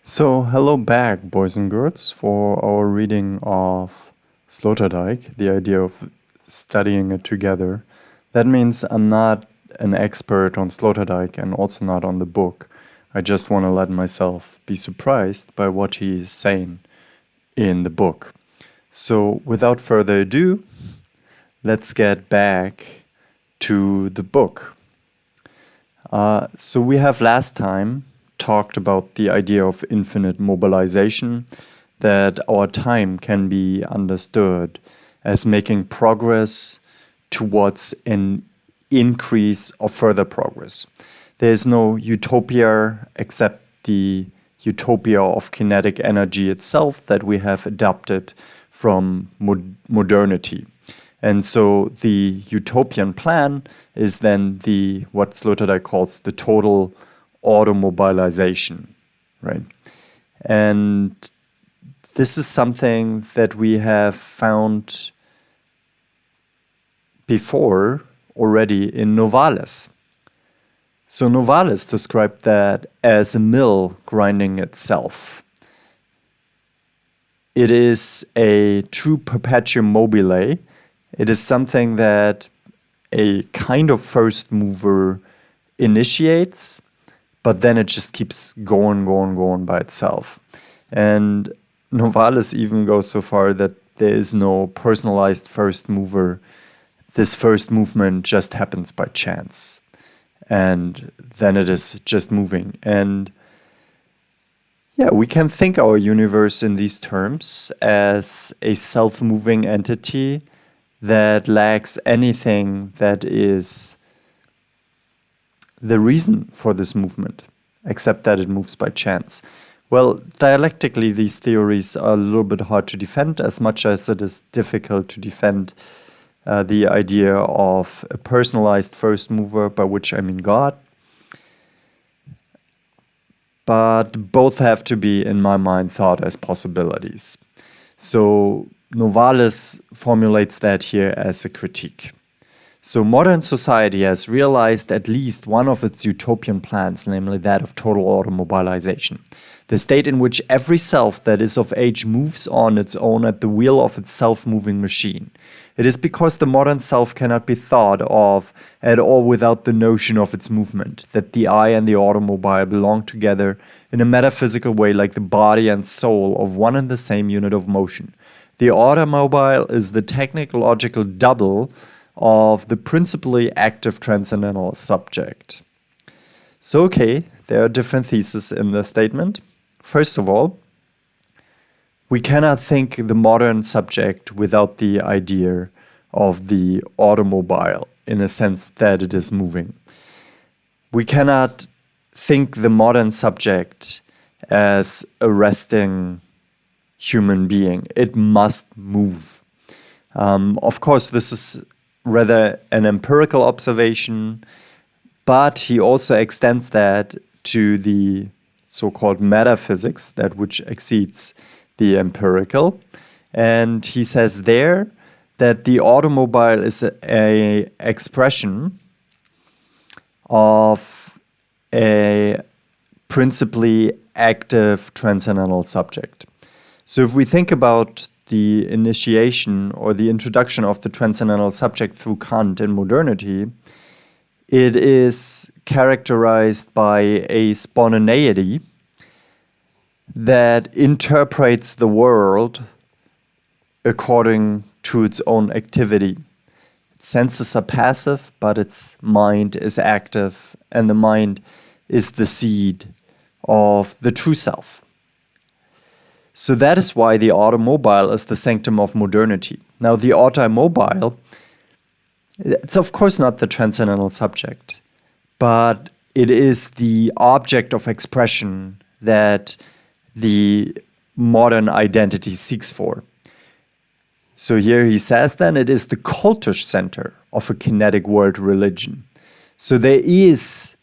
So, hello back, boys and girls, for our reading of Sloterdijk, the idea of studying it together. That means I'm not an expert on Sloterdijk and also not on the book. I just want to let myself be surprised by what he's saying in the book. So, without further ado, let's get back to the book. So we have last time talked about the idea of infinite mobilization, that our time can be understood as making progress towards an increase of further progress. There is no utopia except the utopia of kinetic energy itself that we have adopted from modernity. And so the utopian plan is then what Sloterdijk calls the total automobilization, right? And this is something that we have found before already in Novalis. So Novalis described that as a mill grinding itself. It is a true perpetuum mobile. It is something that a kind of first mover initiates, but then it just keeps going by itself. And Novalis even goes so far that there is no personalized first mover. This first movement just happens by chance. And then it is just moving. And yeah, we can think our universe in these terms as a self-moving entity that lacks anything that is the reason for this movement, except that it moves by chance. Well, dialectically, these theories are a little bit hard to defend, as much as it is difficult to defend the idea of a personalized first mover, by which I mean God. But both have to be, in my mind, thought as possibilities. So Novalis formulates that here as a critique. So modern society has realized at least one of its utopian plans, namely that of total automobilization, the state in which every self that is of age moves on its own at the wheel of its self-moving machine. It is because the modern self cannot be thought of at all without the notion of its movement, that the I and the automobile belong together in a metaphysical way like the body and soul of one and the same unit of motion. The automobile is the technological double of the principally active transcendental subject. So, okay, there are different theses in the statement. First of all, we cannot think the modern subject without the idea of the automobile in a sense that it is moving. We cannot think the modern subject as a resting human being. It must move. Of course, this is rather an empirical observation, but he also extends that to the so-called metaphysics, that which exceeds the empirical. And he says there that the automobile is a expression of a principally active transcendental subject. So if we think about the initiation or the introduction of the transcendental subject through Kant in modernity, it is characterized by a spontaneity that interprets the world according to its own activity. Its senses are passive, but its mind is active, and the mind is the seed of the true self. So that is why the automobile is the sanctum of modernity. Now, the automobile, it's of course not the transcendental subject, but it is the object of expression that the modern identity seeks for. So here he says then it is the cultish center of a kinetic world religion. So there is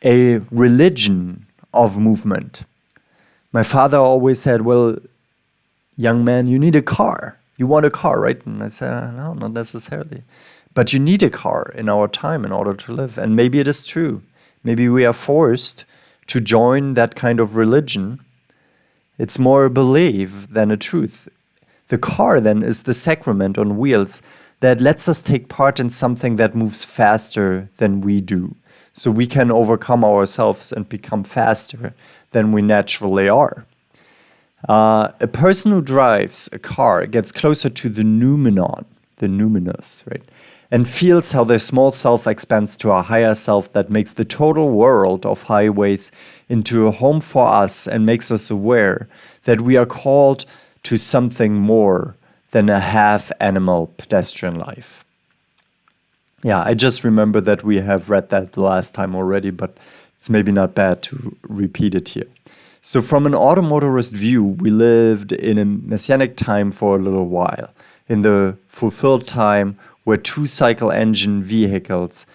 a religion of movement. My father always said, well, young man, you need a car. You want a car, right? And I said, no, not necessarily. But you need a car in our time in order to live. And maybe it is true. Maybe we are forced to join that kind of religion It's more a belief than a truth. The car, then, is the sacrament on wheels that lets us take part in something that moves faster than we do. So we can overcome ourselves and become faster than we naturally are. A person who drives a car gets closer to the noumenon, the numinous, right? And feels how their small self expands to a higher self that makes the total world of highways into a home for us and makes us aware that we are called to something more than a half-animal pedestrian life. Yeah, I just remember that we have read that the last time already, but it's maybe not bad to repeat it here. So from an automotorist view, we lived in a messianic time for a little while, in the fulfilled time where two-cycle engine vehicles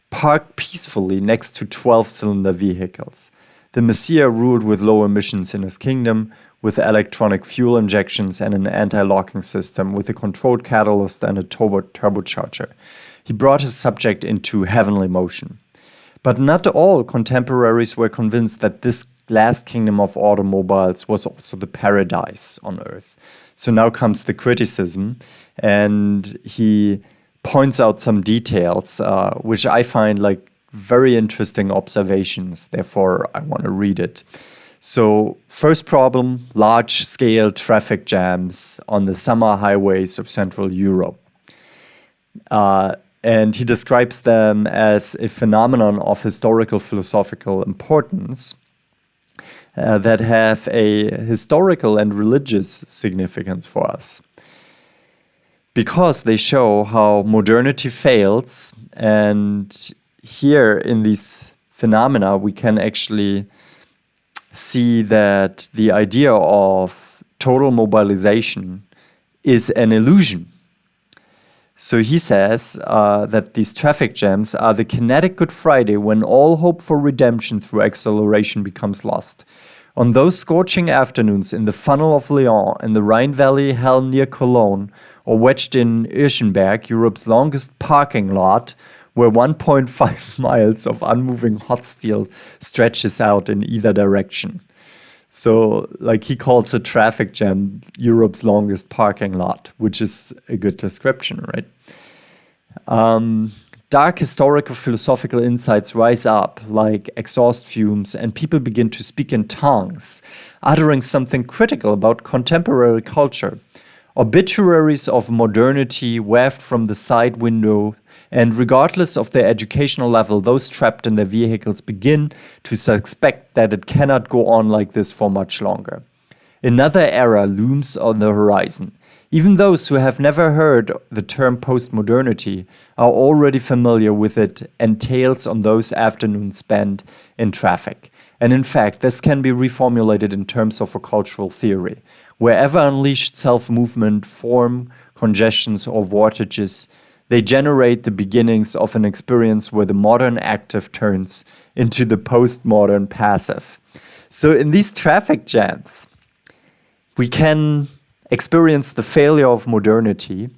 parked peacefully next to 12-cylinder vehicles. The Messiah ruled with low emissions in his kingdom, with electronic fuel injections and an anti-locking system, with a controlled catalyst and a turbocharger. He brought his subject into heavenly motion. But not all contemporaries were convinced that this last kingdom of automobiles was also the paradise on earth. So now comes the criticism, and he points out some details, which I find like very interesting observations. Therefore, I want to read it. So first problem, large-scale traffic jams on the summer highways of Central Europe. And he describes them as a phenomenon of historical philosophical importance that have a historical and religious significance for us. Because they show how modernity fails, and here in these phenomena we can actually see that the idea of total mobilization is an illusion. So he says that these traffic jams are the kinetic Good Friday when all hope for redemption through acceleration becomes lost. On those scorching afternoons in the funnel of Lyon, in the Rhine Valley hell near Cologne, or wedged in Irschenberg, Europe's longest parking lot, where 1.5 miles of unmoving hot steel stretches out in either direction. So, like, he calls a traffic jam Europe's longest parking lot, which is a good description, right? Dark historical philosophical insights rise up like exhaust fumes, and people begin to speak in tongues, uttering something critical about contemporary culture. Obituaries of modernity wafted from the side window, and regardless of their educational level, those trapped in their vehicles begin to suspect that it cannot go on like this for much longer. Another era looms on the horizon. Even those who have never heard the term postmodernity are already familiar with it and tales on those afternoons spent in traffic. And in fact, this can be reformulated in terms of a cultural theory. Wherever unleashed self-movement form congestions or vortices, they generate the beginnings of an experience where the modern active turns into the postmodern passive. So in these traffic jams, we can experience the failure of modernity,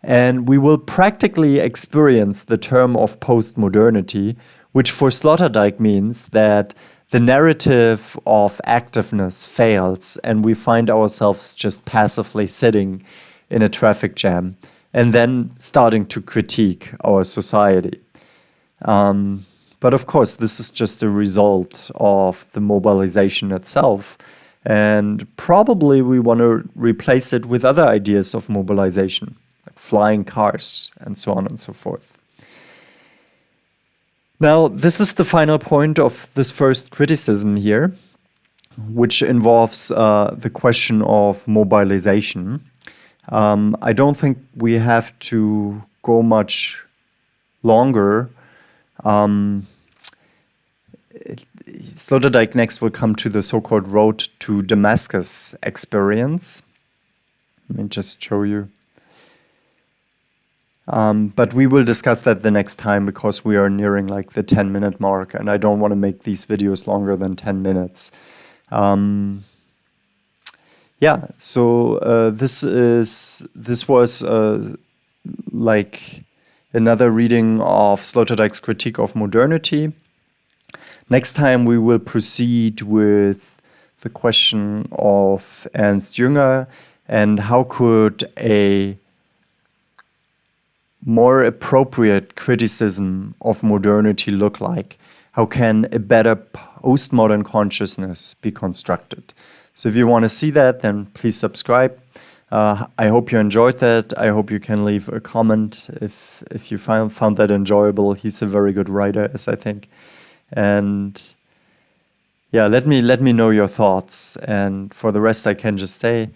and we will practically experience the term of postmodernity, which for Sloterdijk means that the narrative of activeness fails and we find ourselves just passively sitting in a traffic jam and then starting to critique our society. But of course, this is just a result of the mobilization itself. And probably we want to replace it with other ideas of mobilization, like flying cars and so on and so forth. Now, this is the final point of this first criticism here, which involves the question of mobilization. I don't think we have to go much longer. Sloterdijk next will come to the so-called road to Damascus experience. Let me just show you. But we will discuss that the next time because we are nearing like the 10-minute mark and I don't want to make these videos longer than 10 minutes. Yeah, so this was like another reading of Sloterdijk's critique of modernity. Next time we will proceed with the question of Ernst Jünger and how could a more appropriate criticism of modernity look like? How can a better postmodern consciousness be constructed? So if you want to see that, then please subscribe. I hope you enjoyed that. I hope you can leave a comment if you found that enjoyable. He's a very good writer, as I think. And yeah, let me know your thoughts. And for the rest, I can just say,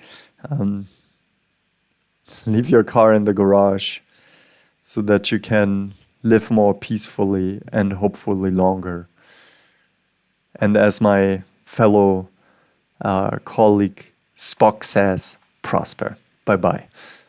leave your car in the garage so that you can live more peacefully and hopefully longer. And as my fellow colleague Spock says, prosper. Bye-bye.